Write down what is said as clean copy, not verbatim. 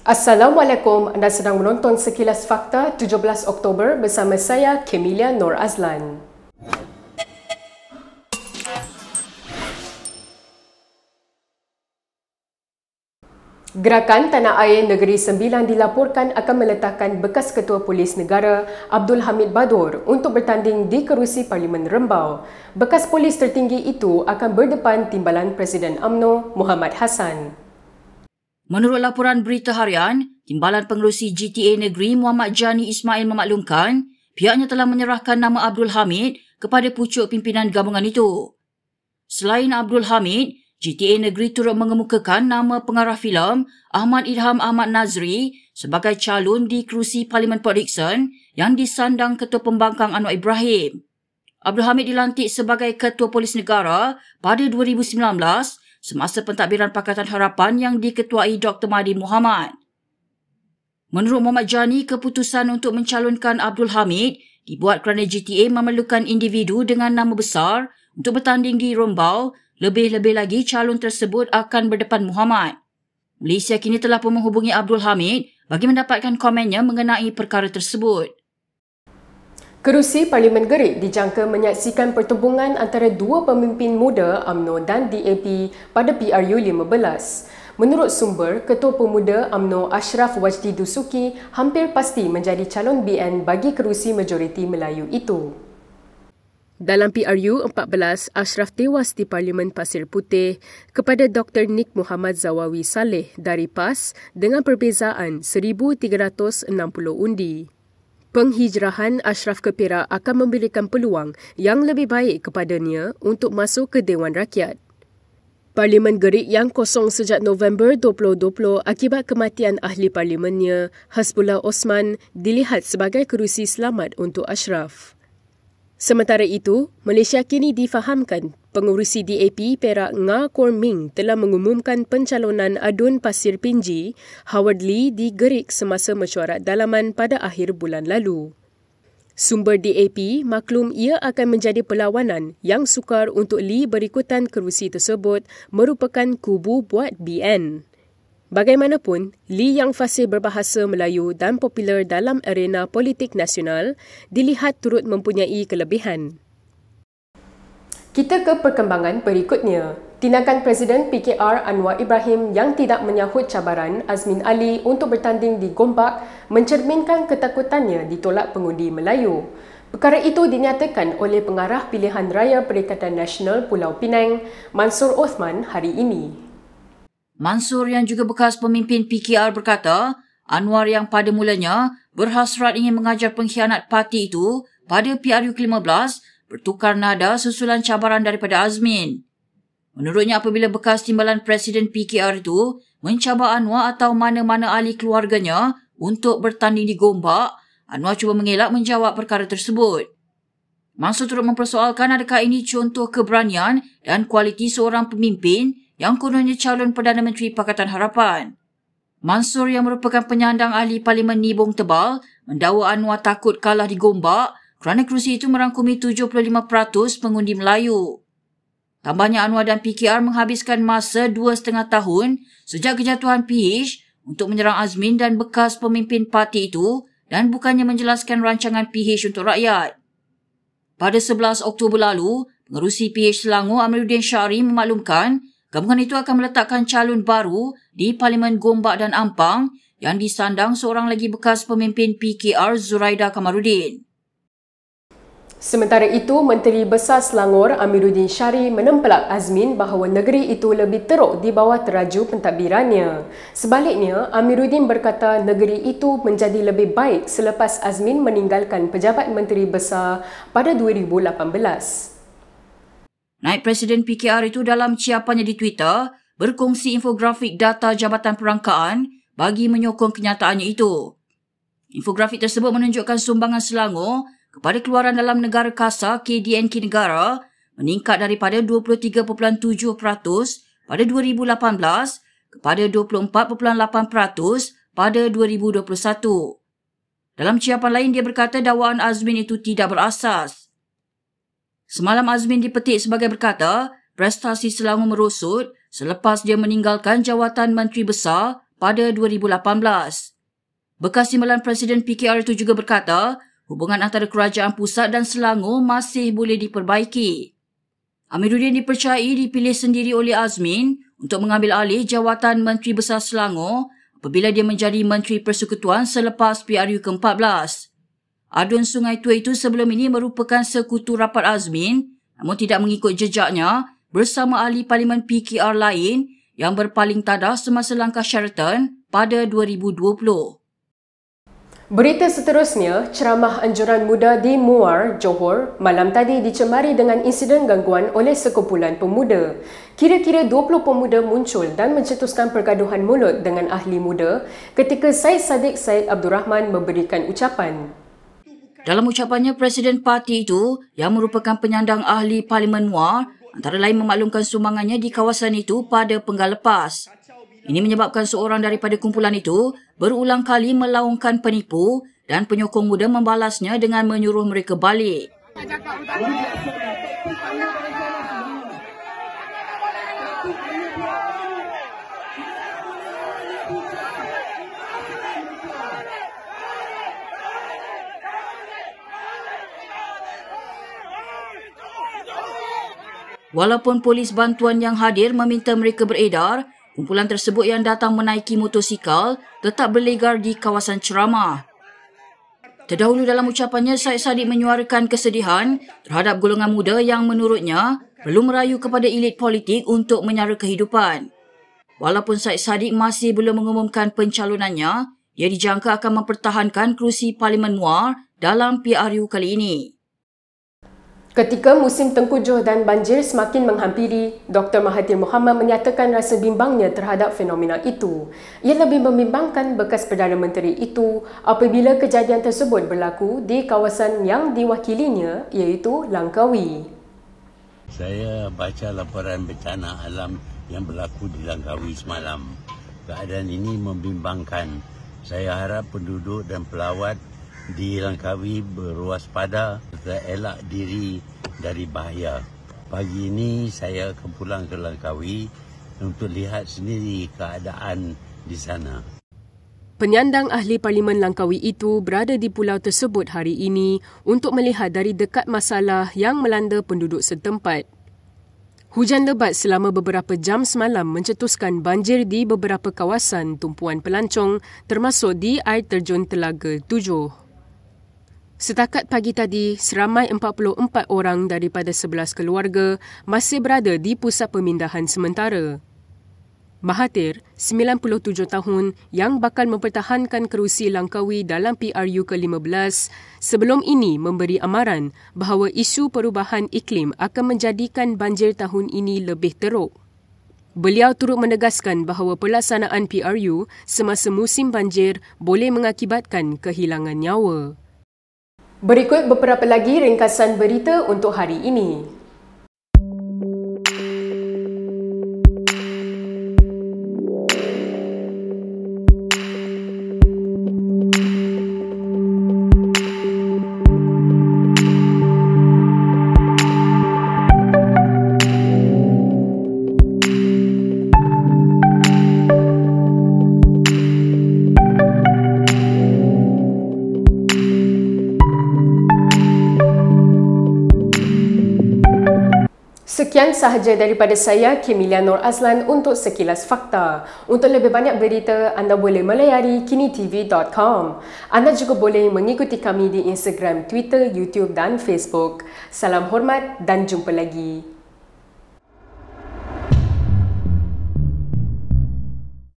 Assalamualaikum, anda sedang menonton Sekilas Fakta 17 Oktober bersama saya, Kemilia Nur Azlan. Gerakan Tanah Air Negeri Sembilan dilaporkan akan meletakkan bekas Ketua Polis Negara Abdul Hamid Badur untuk bertanding di kerusi Parlimen Rembau. Bekas polis tertinggi itu akan berdepan timbalan Presiden UMNO Muhammad Hassan. Menurut laporan berita harian, Timbalan Pengerusi GTA Negeri Muhammad Jani Ismail memaklumkan pihaknya telah menyerahkan nama Abdul Hamid kepada pucuk pimpinan gabungan itu. Selain Abdul Hamid, GTA Negeri turut mengemukakan nama pengarah filem Ahmad Idham Ahmad Nazri sebagai calon di kerusi Parlimen Port Dickson yang disandang Ketua Pembangkang Anwar Ibrahim. Abdul Hamid dilantik sebagai Ketua Polis Negara pada 2019 semasa pentadbiran Pakatan Harapan yang diketuai Dr. Mahathir Mohamad. Menurut Muhammad Jani, keputusan untuk mencalonkan Abdul Hamid dibuat kerana GTA memerlukan individu dengan nama besar untuk bertanding di Rembau, lebih-lebih lagi calon tersebut akan berdepan Muhammad. Malaysia kini telah pun menghubungi Abdul Hamid bagi mendapatkan komennya mengenai perkara tersebut. Kerusi Parlimen Gerik dijangka menyaksikan pertembungan antara dua pemimpin muda UMNO dan DAP pada PRU 15. Menurut sumber, Ketua Pemuda UMNO Ashraf Wajdi Dusuki hampir pasti menjadi calon BN bagi kerusi majoriti Melayu itu. Dalam PRU 14, Ashraf tewas di Parlimen Pasir Putih kepada Dr. Nik Muhammad Zawawi Saleh dari PAS dengan perbezaan 1,360 undi. Penghijrahan Ashraf ke Perak akan memberikan peluang yang lebih baik kepadanya untuk masuk ke Dewan Rakyat. Parlimen Gerik yang kosong sejak November 2020 akibat kematian ahli parlimennya, Hasbullah Osman, dilihat sebagai kerusi selamat untuk Ashraf. Sementara itu, Malaysia kini difahamkan pengurusi DAP Perak Nga Kor Ming telah mengumumkan pencalonan Adun Pasir Pinji Howard Lee di Gerik semasa mesyuarat dalaman pada akhir bulan lalu. Sumber DAP maklum ia akan menjadi perlawanan yang sukar untuk Lee berikutan kerusi tersebut merupakan kubu buat BN. Bagaimanapun, Lee yang fasih berbahasa Melayu dan popular dalam arena politik nasional dilihat turut mempunyai kelebihan. Kita ke perkembangan berikutnya. Tindakan Presiden PKR Anwar Ibrahim yang tidak menyahut cabaran Azmin Ali untuk bertanding di Gombak mencerminkan ketakutannya ditolak pengundi Melayu. Perkara itu dinyatakan oleh Pengarah Pilihan Raya Perikatan Nasional Pulau Pinang, Mansur Othman hari ini. Mansur yang juga bekas pemimpin PKR berkata, Anwar yang pada mulanya berhasrat ingin mengajar pengkhianat parti itu pada PRU ke-15 bertukar nada susulan cabaran daripada Azmin. Menurutnya apabila bekas timbalan Presiden PKR itu mencabar Anwar atau mana-mana ahli keluarganya untuk bertanding di Gombak, Anwar cuba mengelak menjawab perkara tersebut. Mansur turut mempersoalkan adakah ini contoh keberanian dan kualiti seorang pemimpin yang kononnya calon Perdana Menteri Pakatan Harapan. Mansur yang merupakan penyandang ahli Parlimen Nibong Tebal mendakwa Anwar takut kalah di Gombak kerana kerusi itu merangkumi 75% pengundi Melayu. Tambahnya Anwar dan PKR menghabiskan masa 2,5 tahun sejak kejatuhan PH untuk menyerang Azmin dan bekas pemimpin parti itu dan bukannya menjelaskan rancangan PH untuk rakyat. Pada 11 Oktober lalu, pengerusi PH Selangor Amiruddin Syari memaklumkan gabungan itu akan meletakkan calon baru di Parlimen Gombak dan Ampang yang disandang seorang lagi bekas pemimpin PKR Zuraida Kamaruddin. Sementara itu, Menteri Besar Selangor Amiruddin Syari menempelak Azmin bahawa negeri itu lebih teruk di bawah teraju pentadbirannya. Sebaliknya, Amiruddin berkata negeri itu menjadi lebih baik selepas Azmin meninggalkan pejabat Menteri Besar pada 2018. Naib Presiden PKR itu dalam ciapannya di Twitter berkongsi infografik data Jabatan Perangkaan bagi menyokong kenyataannya itu. Infografik tersebut menunjukkan sumbangan Selangor kepada keluaran dalam negara kasar KDNK negara meningkat daripada 23.7% pada 2018 kepada 24.8% pada 2021. Dalam ciapan lain dia berkata dakwaan Azmin itu tidak berasas. Semalam Azmin dipetik sebagai berkata, prestasi Selangor merosot selepas dia meninggalkan jawatan Menteri Besar pada 2018. Bekas timbalan Presiden PKR itu juga berkata, hubungan antara kerajaan pusat dan Selangor masih boleh diperbaiki. Amiruddin dipercayai dipilih sendiri oleh Azmin untuk mengambil alih jawatan Menteri Besar Selangor apabila dia menjadi Menteri Persekutuan selepas PRU ke-14. Adun Sungai Tua itu sebelum ini merupakan sekutu rapat Azmin namun tidak mengikut jejaknya bersama ahli Parlimen PKR lain yang berpaling tadah semasa langkah Sheraton pada 2020. Berita seterusnya, ceramah anjuran muda di Muar, Johor, malam tadi dicemari dengan insiden gangguan oleh sekumpulan pemuda. Kira-kira 20 pemuda muncul dan mencetuskan pergaduhan mulut dengan ahli muda ketika Syed Saddiq Syed Abdul Rahman memberikan ucapan. Dalam ucapannya, Presiden parti itu yang merupakan penyandang ahli Parlimen Muar antara lain memaklumkan sumbangannya di kawasan itu pada penggal lepas. Ini menyebabkan seorang daripada kumpulan itu berulang kali melaungkan penipu dan penyokong muda membalasnya dengan menyuruh mereka balik. Walaupun polis bantuan yang hadir meminta mereka beredar, kumpulan tersebut yang datang menaiki motosikal tetap berlegar di kawasan ceramah. Terdahulu dalam ucapannya, Syed Saddiq menyuarakan kesedihan terhadap golongan muda yang menurutnya perlu merayu kepada elit politik untuk menyara kehidupan. Walaupun Syed Saddiq masih belum mengumumkan pencalonannya, ia dijangka akan mempertahankan kerusi Parlimen Muar dalam PRU kali ini. Ketika musim tengkujuh dan banjir semakin menghampiri, Dr. Mahathir Mohamad menyatakan rasa bimbangnya terhadap fenomena itu. Ia lebih membimbangkan bekas Perdana Menteri itu apabila kejadian tersebut berlaku di kawasan yang diwakilinya iaitu Langkawi. Saya baca laporan bencana alam yang berlaku di Langkawi semalam. Keadaan ini membimbangkan. Saya harap penduduk dan pelawat di Langkawi berwaspada serta elak diri dari bahaya. Pagi ini saya akan pulang ke Langkawi untuk lihat sendiri keadaan di sana. Penyandang ahli Parlimen Langkawi itu berada di pulau tersebut hari ini untuk melihat dari dekat masalah yang melanda penduduk setempat. Hujan lebat selama beberapa jam semalam mencetuskan banjir di beberapa kawasan tumpuan pelancong termasuk di air terjun Telaga 7. Setakat pagi tadi, seramai 44 orang daripada 11 keluarga masih berada di pusat pemindahan sementara. Mahathir, 97 tahun, yang bakal mempertahankan kerusi Langkawi dalam PRU ke-15, sebelum ini memberi amaran bahawa isu perubahan iklim akan menjadikan banjir tahun ini lebih teruk. Beliau turut menegaskan bahawa pelaksanaan PRU semasa musim banjir boleh mengakibatkan kehilangan nyawa. Berikut beberapa lagi ringkasan berita untuk hari ini. Sekian sahaja daripada saya, Kemilia Nur Azlan untuk Sekilas Fakta. Untuk lebih banyak berita, anda boleh melayari kinitv.com. Anda juga boleh mengikuti kami di Instagram, Twitter, YouTube dan Facebook. Salam hormat dan jumpa lagi.